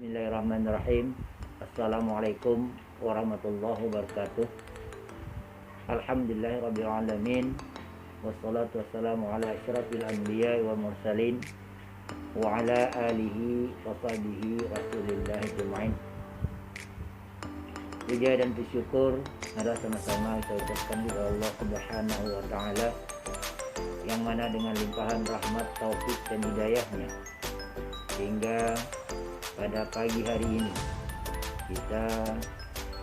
Bismillahirrahmanirrahim. Assalamualaikum warahmatullahi wabarakatuh. Alhamdulillahirabbil alamin. Wassalatu wassalamu ala asyrafil anbiya wa mursalin wa ala alihi wa sahbihi rasulillah ajmain. Puja dan bersyukur adalah sama-sama kita ucapkan kepada Allah Subhanahu wa taala yang mana dengan limpahan rahmat, taufik dan hidayahnya sehingga pada pagi hari ini kita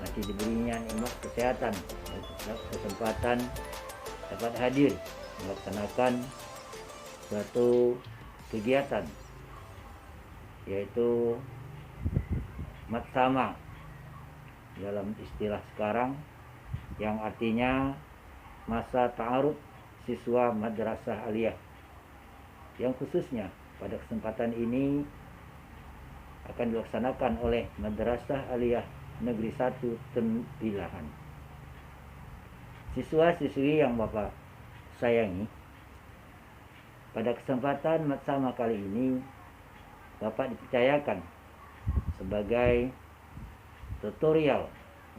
masih diberinya nikmat kesehatan dan kesempatan dapat hadir melaksanakan suatu kegiatan yaitu matsama dalam istilah sekarang yang artinya masa ta'aruf siswa madrasah aliyah, yang khususnya pada kesempatan ini akan dilaksanakan oleh Madrasah Aliyah Negeri 1 Tembilahan. Siswa-siswi yang Bapak sayangi, pada kesempatan matsama kali ini Bapak dipercayakan sebagai tutorial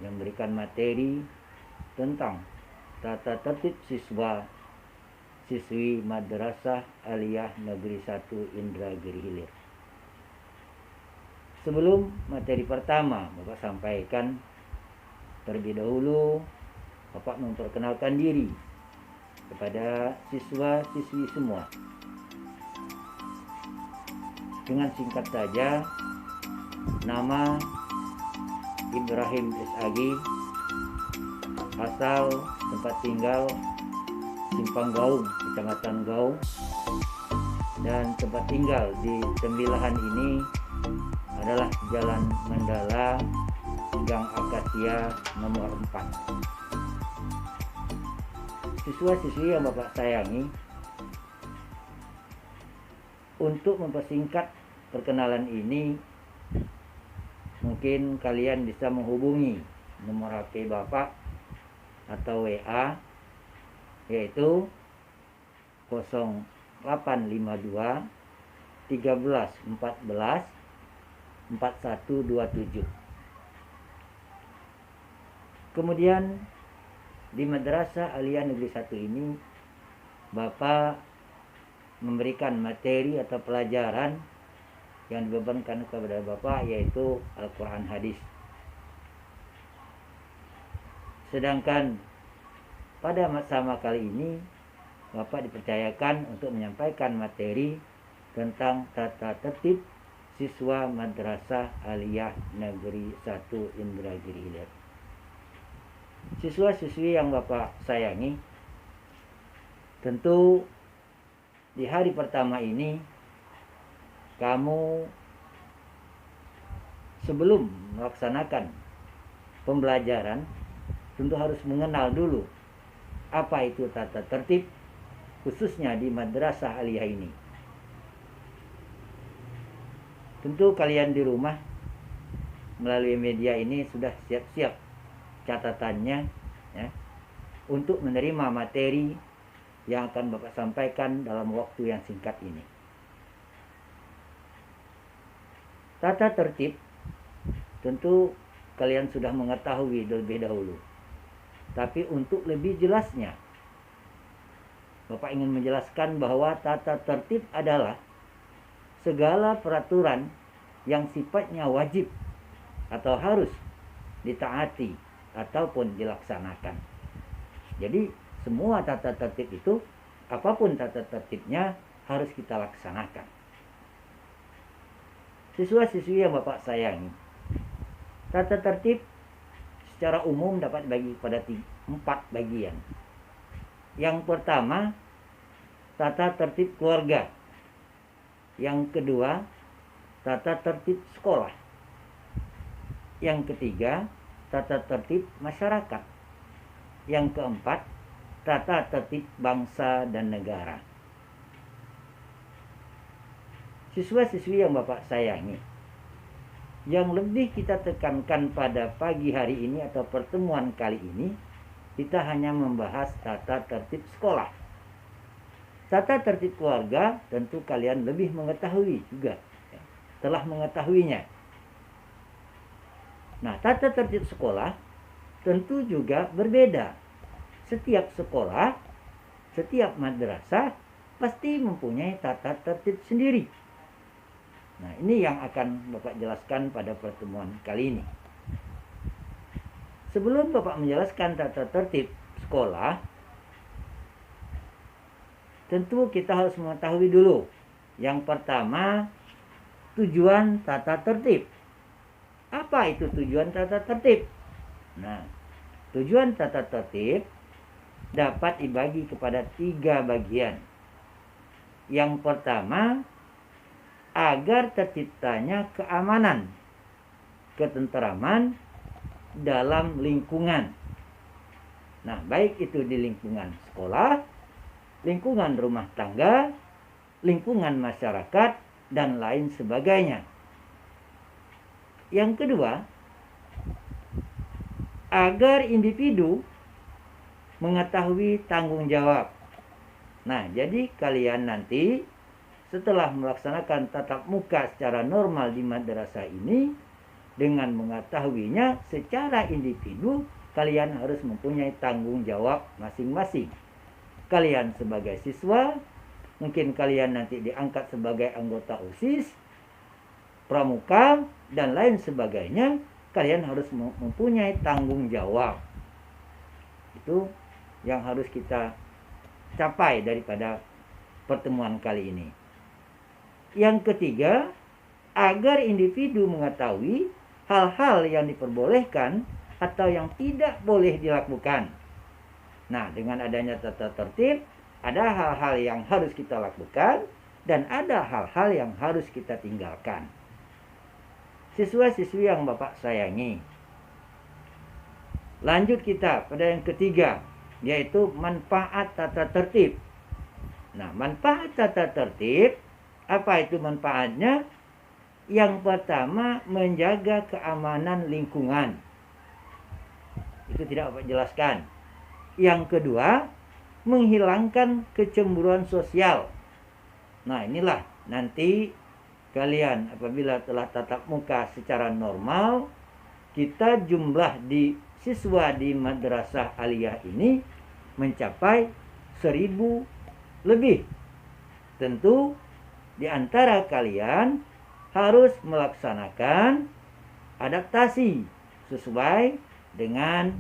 yang memberikan materi tentang tata tertib siswa-siswi Madrasah Aliyah Negeri 1 Indragiri Hilir. Sebelum materi pertama Bapak sampaikan, terlebih dahulu Bapak memperkenalkan diri kepada siswa-siswi semua. Dengan singkat saja, nama Ibrahim SAG, asal tempat tinggal Simpang Gaung, Kecamatan Gaung, dan tempat tinggal di Tembilahan ini adalah Jalan Mandala, Gang Akasia nomor 4. Siswa-siswi yang Bapak sayangi, untuk mempersingkat perkenalan ini, mungkin kalian bisa menghubungi nomor HP Bapak atau WA, yaitu 0852 13 14 4127. Kemudian di Madrasah Aliyah Negeri 1 ini Bapak memberikan materi atau pelajaran yang dibebankan kepada Bapak, yaitu Al-Quran Hadis. Sedangkan pada matsama kali ini Bapak dipercayakan untuk menyampaikan materi tentang tata tertib siswa Madrasah Aliyah Negeri 1 Indragiri Hilir. Siswa-siswi yang Bapak sayangi, tentu di hari pertama ini kamu sebelum melaksanakan pembelajaran tentu harus mengenal dulu apa itu tata tertib khususnya di Madrasah Aliyah ini. Tentu kalian di rumah melalui media ini sudah siap-siap catatannya ya, untuk menerima materi yang akan Bapak sampaikan dalam waktu yang singkat ini. Tata tertib tentu kalian sudah mengetahui terlebih dahulu. Tapi untuk lebih jelasnya, Bapak ingin menjelaskan bahwa tata tertib adalah segala peraturan yang sifatnya wajib atau harus ditaati ataupun dilaksanakan. Jadi semua tata tertib itu, apapun tata tertibnya, harus kita laksanakan. Siswa-siswi yang Bapak sayangi, tata tertib secara umum dapat dibagi pada 4 bagian. Yang pertama, tata tertib keluarga. Yang kedua, tata tertib sekolah. Yang ketiga, tata tertib masyarakat. Yang keempat, tata tertib bangsa dan negara. Siswa-siswi yang Bapak sayangi, yang lebih kita tekankan pada pagi hari ini atau pertemuan kali ini, kita hanya membahas tata tertib sekolah. Tata tertib keluarga tentu kalian lebih mengetahui juga, telah mengetahuinya. Nah, tata tertib sekolah tentu juga berbeda. Setiap sekolah, setiap madrasah pasti mempunyai tata tertib sendiri. Nah, ini yang akan Bapak jelaskan pada pertemuan kali ini. Sebelum Bapak menjelaskan tata tertib sekolah, tentu kita harus mengetahui dulu. Yang pertama, tujuan tata tertib. Apa itu tujuan tata tertib? Nah, tujuan tata tertib dapat dibagi kepada 3 bagian. Yang pertama, agar terciptanya keamanan, ketenteraman dalam lingkungan. Nah, baik itu di lingkungan sekolah, lingkungan rumah tangga, lingkungan masyarakat, dan lain sebagainya. Yang kedua, agar individu mengetahui tanggung jawab. Nah, jadi kalian nanti setelah melaksanakan tatap muka secara normal di madrasah ini, dengan mengetahuinya secara individu, kalian harus mempunyai tanggung jawab masing-masing. Kalian sebagai siswa, mungkin kalian nanti diangkat sebagai anggota OSIS, pramuka, dan lain sebagainya. Kalian harus mempunyai tanggung jawab. Itu yang harus kita capai daripada pertemuan kali ini. Yang ketiga, agar individu mengetahui hal-hal yang diperbolehkan atau yang tidak boleh dilakukan. Nah, dengan adanya tata tertib, ada hal-hal yang harus kita lakukan dan ada hal-hal yang harus kita tinggalkan. Siswa-siswi yang Bapak sayangi, lanjut kita pada yang ketiga, yaitu manfaat tata tertib. Nah, manfaat tata tertib, apa itu manfaatnya? Yang pertama, menjaga keamanan lingkungan. Itu tidak Bapak jelaskan. Yang kedua, menghilangkan kecemburuan sosial. Nah, inilah nanti kalian apabila telah tatap muka secara normal, kita jumlah di siswa di madrasah aliyah ini mencapai 1000 lebih. Tentu di antara kalian harus melaksanakan adaptasi sesuai dengan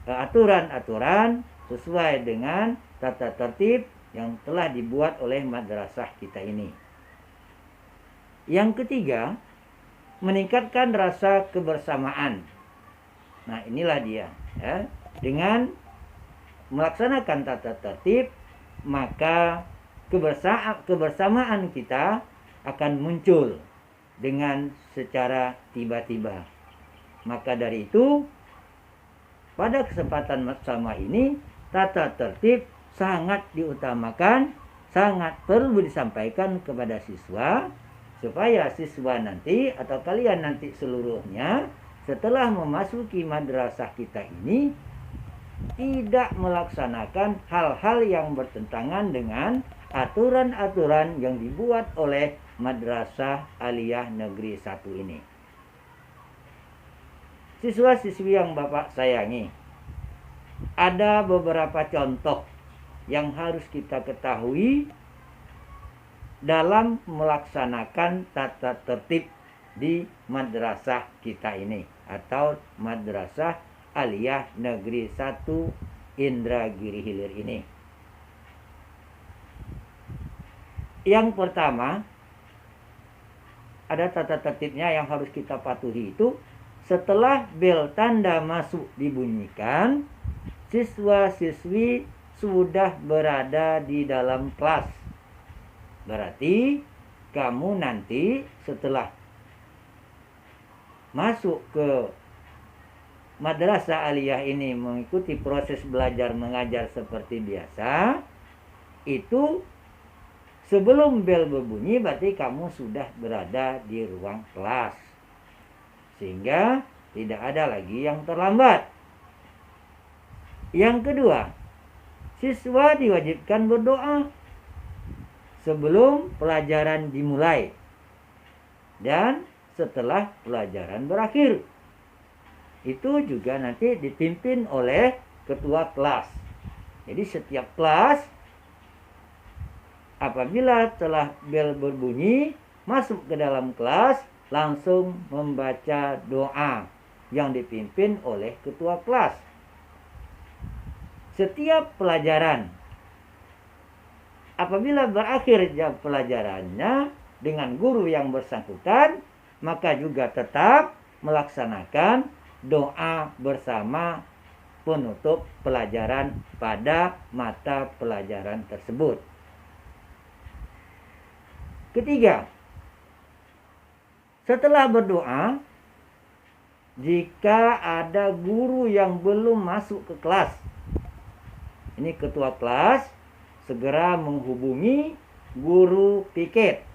aturan-aturan, sesuai dengan tata tertib yang telah dibuat oleh madrasah kita ini. Yang ketiga, meningkatkan rasa kebersamaan. Nah, inilah dia. Ya. Dengan melaksanakan tata tertib, maka kebersamaan kita akan muncul dengan secara tiba-tiba. Maka dari itu, pada kesempatan bersama ini, tata tertib sangat diutamakan, sangat perlu disampaikan kepada siswa, supaya siswa nanti atau kalian nanti seluruhnya setelah memasuki madrasah kita ini tidak melaksanakan hal-hal yang bertentangan dengan aturan-aturan yang dibuat oleh Madrasah Aliyah Negeri 1 ini. Siswa-siswi yang Bapak sayangi, ada beberapa contoh yang harus kita ketahui dalam melaksanakan tata tertib di madrasah kita ini atau Madrasah Aliyah Negeri 1 Indragiri Hilir ini. Yang pertama, ada tata tertibnya yang harus kita patuhi itu, setelah bel tanda masuk dibunyikan, siswa-siswi sudah berada di dalam kelas. Berarti kamu nanti setelah masuk ke madrasah aliyah ini mengikuti proses belajar mengajar seperti biasa, itu sebelum bel berbunyi berarti kamu sudah berada di ruang kelas. Sehingga tidak ada lagi yang terlambat. Yang kedua, siswa diwajibkan berdoa sebelum pelajaran dimulai dan setelah pelajaran berakhir. itu juga nanti dipimpin oleh ketua kelas. Jadi setiap kelas apabila telah bel berbunyi, masuk ke dalam kelas, langsung membaca doa yang dipimpin oleh ketua kelas. Setiap pelajaran, apabila berakhir jam pelajarannya dengan guru yang bersangkutan, maka juga tetap melaksanakan doa bersama penutup pelajaran pada mata pelajaran tersebut. Ketiga, setelah berdoa, jika ada guru yang belum masuk ke kelas, ini ketua kelas segera menghubungi guru piket,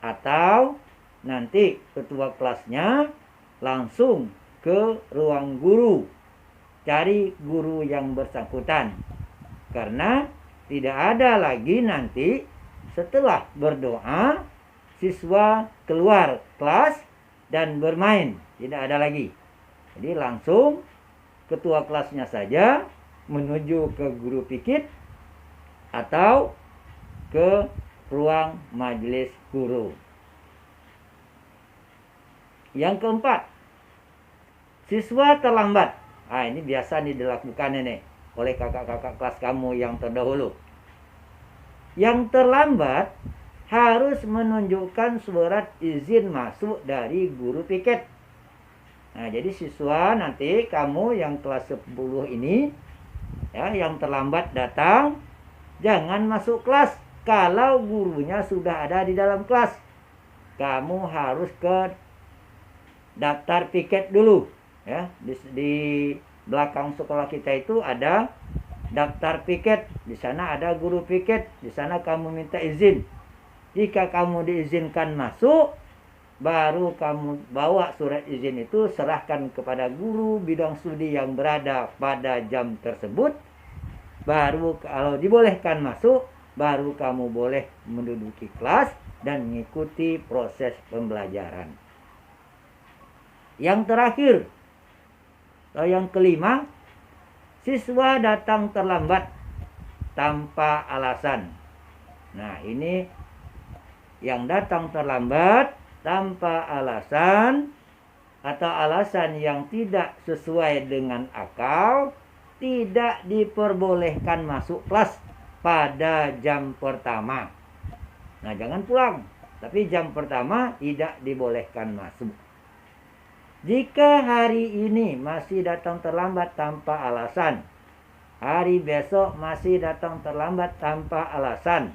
atau nanti ketua kelasnya langsung ke ruang guru, cari guru yang bersangkutan. Karena tidak ada lagi nanti setelah berdoa siswa keluar kelas dan bermain, tidak ada lagi. Jadi langsung ketua kelasnya saja menuju ke guru pikit atau ke ruang majelis guru. Yang keempat, siswa terlambat. Ini biasa dilakukan ini oleh kakak-kakak kelas kamu yang terdahulu. Yang terlambat harus menunjukkan surat izin masuk dari guru piket. Nah, jadi siswa nanti kamu yang kelas 10 ini ya, yang terlambat datang, jangan masuk kelas kalau gurunya sudah ada di dalam kelas. Kamu harus ke daftar piket dulu ya. Di belakang sekolah kita itu ada daftar piket, di sana ada guru piket, di sana kamu minta izin. Jika kamu diizinkan masuk, baru kamu bawa surat izin itu, serahkan kepada guru bidang studi yang berada pada jam tersebut. Baru kalau dibolehkan masuk, baru kamu boleh menduduki kelas dan mengikuti proses pembelajaran. Yang terakhir, atau yang kelima, siswa datang terlambat tanpa alasan. Nah, ini yang datang terlambat tanpa alasan atau alasan yang tidak sesuai dengan akal, tidak diperbolehkan masuk kelas pada jam pertama. Nah, jangan pulang, tapi jam pertama tidak dibolehkan masuk. Jika hari ini masih datang terlambat tanpa alasan, hari besok masih datang terlambat tanpa alasan,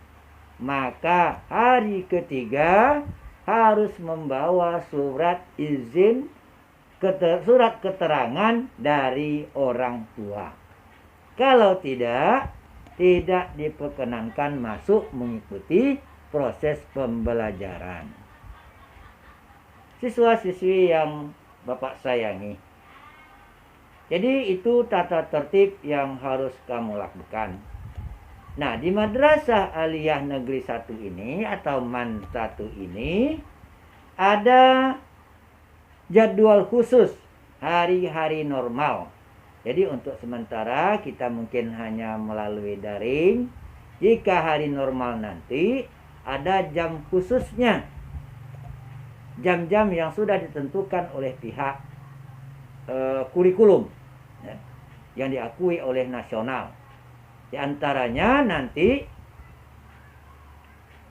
maka hari ketiga harus membawa surat izin, surat keterangan dari orang tua. Kalau tidak diperkenankan masuk mengikuti proses pembelajaran. Siswa-siswi yang Bapak sayangi, jadi itu tata tertib yang harus kamu lakukan. Nah, di Madrasah Aliyah Negeri 1 ini atau MAN 1 ini ada jadwal khusus hari-hari normal. Jadi untuk sementara kita mungkin hanya melalui daring. Jika hari normal nanti ada jam khususnya, jam-jam yang sudah ditentukan oleh pihak kurikulum ya, yang diakui oleh nasional. Di antaranya nanti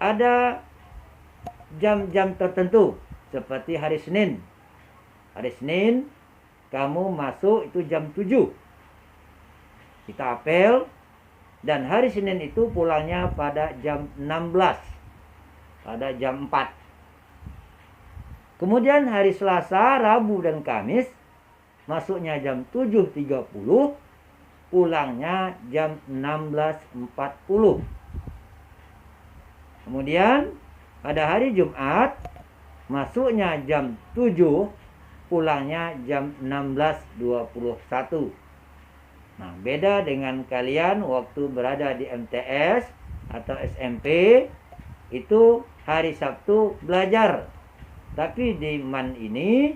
ada jam-jam tertentu seperti hari Senin. Hari Senin kamu masuk itu jam 7. Kita apel, dan hari Senin itu pulangnya pada jam 16. Pada jam 4. Kemudian hari Selasa, Rabu, dan Kamis masuknya jam 7.30, pulangnya jam 16.40. Kemudian pada hari Jumat masuknya jam 7, pulangnya jam 16.21. Nah, beda dengan kalian waktu berada di MTS atau SMP, itu hari Sabtu belajar. Tapi di MAN ini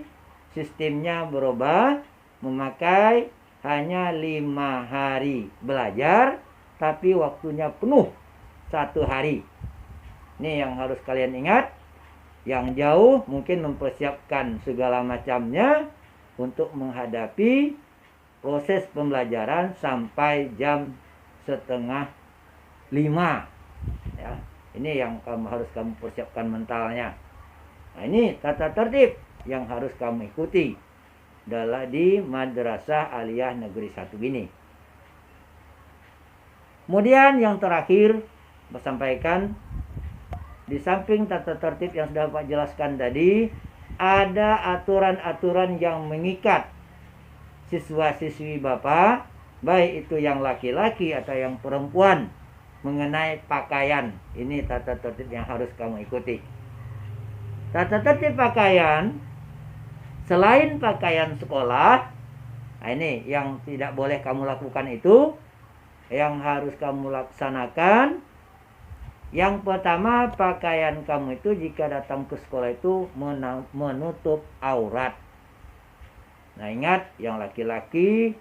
sistemnya berubah. memakai hanya 5 hari belajar, tapi waktunya penuh 1 hari. Ini yang harus kalian ingat. Yang jauh mungkin mempersiapkan segala macamnya untuk menghadapi proses pembelajaran sampai jam 4:30. Ya, ini yang harus kamu persiapkan mentalnya. Nah, ini tata tertib yang harus kamu ikuti di Madrasah Aliyah Negeri 1 ini. Kemudian yang terakhir, saya sampaikan, di samping tata tertib yang sudah Pak jelaskan tadi, ada aturan-aturan yang mengikat siswa-siswi Bapak, baik itu yang laki-laki atau yang perempuan, mengenai pakaian. Ini tata tertib yang harus kamu ikuti. Tata tertib pakaian, selain pakaian sekolah, nah ini yang tidak boleh kamu lakukan itu, yang harus kamu laksanakan. Yang pertama, pakaian kamu itu jika datang ke sekolah itu menutup aurat. Nah, ingat, yang laki-laki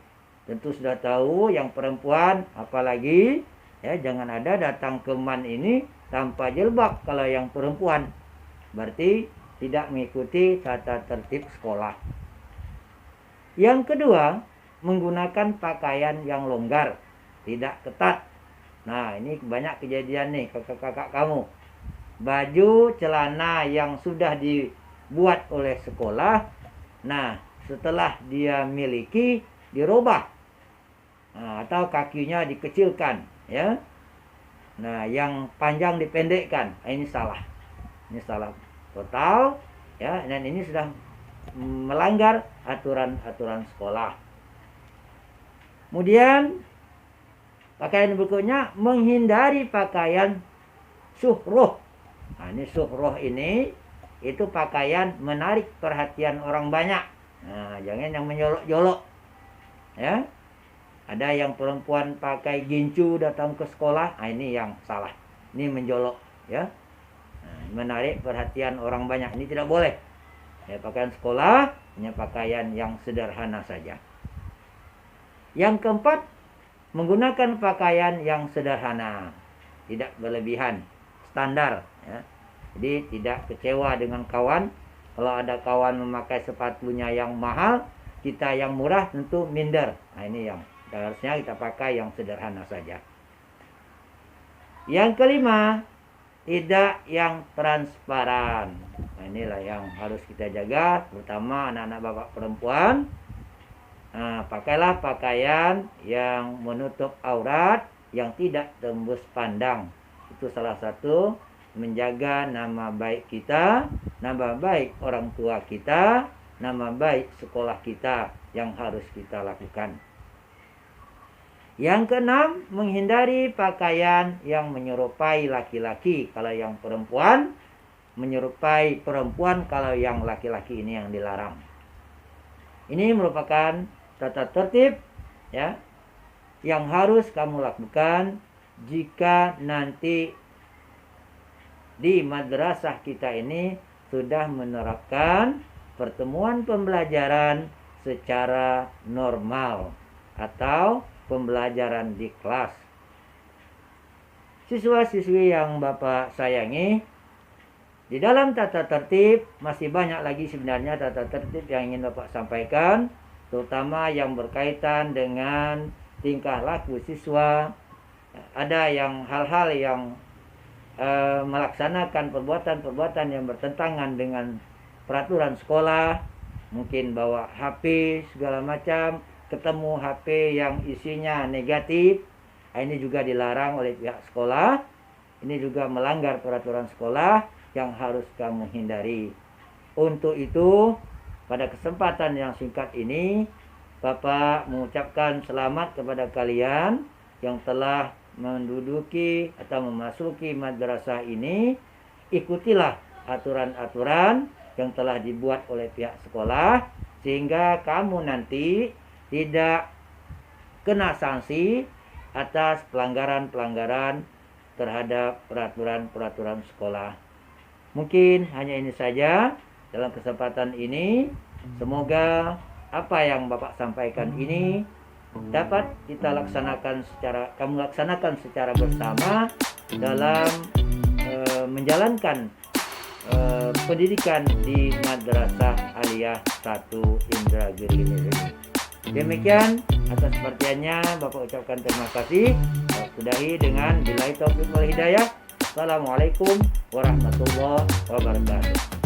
tentu sudah tahu, yang perempuan apalagi, ya, jangan ada datang ke MAN ini tanpa jilbab kalau yang perempuan. Berarti tidak mengikuti tata tertib sekolah. Yang kedua, menggunakan pakaian yang longgar, tidak ketat. Nah, ini banyak kejadian nih kakak-kakak kamu. Baju celana yang sudah dibuat oleh sekolah, nah setelah dia miliki dirubah, atau kakinya dikecilkan, ya. Nah, yang panjang dipendekkan. Ini salah. Ini salah total, ya, dan ini sudah melanggar aturan-aturan sekolah. Kemudian pakaian berikutnya, menghindari pakaian suhroh. Nah, ini suhroh ini itu pakaian menarik perhatian orang banyak. Nah, jangan yang menjolok-jolok, ya. Ada yang perempuan pakai gincu datang ke sekolah. Nah, ini yang salah. Ini menjolok, ya. Nah, menarik perhatian orang banyak. Ini tidak boleh. Ya, pakaian sekolah hanya pakaian yang sederhana saja. Yang keempat, menggunakan pakaian yang sederhana, tidak berlebihan, standar, ya. Jadi tidak kecewa dengan kawan. Kalau ada kawan memakai sepatunya yang mahal, kita yang murah tentu minder. Nah, ini yang harusnya kita pakai yang sederhana saja. Yang kelima, tidak yang transparan. Nah, inilah yang harus kita jaga, terutama anak-anak bapak perempuan. Nah, pakailah pakaian yang menutup aurat, yang tidak tembus pandang. Itu salah satu menjaga nama baik kita, nama baik orang tua kita, nama baik sekolah kita yang harus kita lakukan. Yang keenam, menghindari pakaian yang menyerupai laki-laki. Kalau yang perempuan, menyerupai perempuan. Kalau yang laki-laki, ini yang dilarang. Ini merupakan tata tertib, ya, yang harus kamu lakukan jika nanti di madrasah kita ini sudah menerapkan pertemuan pembelajaran secara normal atau pembelajaran di kelas. Siswa-siswi yang Bapak sayangi, di dalam tata tertib masih banyak lagi sebenarnya tata tertib yang ingin Bapak sampaikan, terutama yang berkaitan dengan tingkah laku siswa. Ada yang hal-hal yang melaksanakan perbuatan-perbuatan yang bertentangan dengan peraturan sekolah, mungkin bawa HP segala macam, ketemu HP yang isinya negatif, ini juga dilarang oleh pihak sekolah. Ini juga melanggar peraturan sekolah yang harus kamu hindari. Untuk itu, pada kesempatan yang singkat ini, Bapak mengucapkan selamat kepada kalian yang telah menduduki atau memasuki madrasah ini. Ikutilah aturan-aturan yang telah dibuat oleh pihak sekolah, sehingga kamu nanti tidak kena sanksi atas pelanggaran-pelanggaran terhadap peraturan-peraturan sekolah. Mungkin hanya ini saja dalam kesempatan ini. Semoga apa yang Bapak sampaikan ini dapat kamu laksanakan secara bersama dalam menjalankan pendidikan di Madrasah Aliyah 1 Indragiri ini. Demikian, atas perhatiannya Bapak ucapkan terima kasih. Sudahi dengan billahi taufiq wal hidayah. Assalamualaikum warahmatullahi wabarakatuh.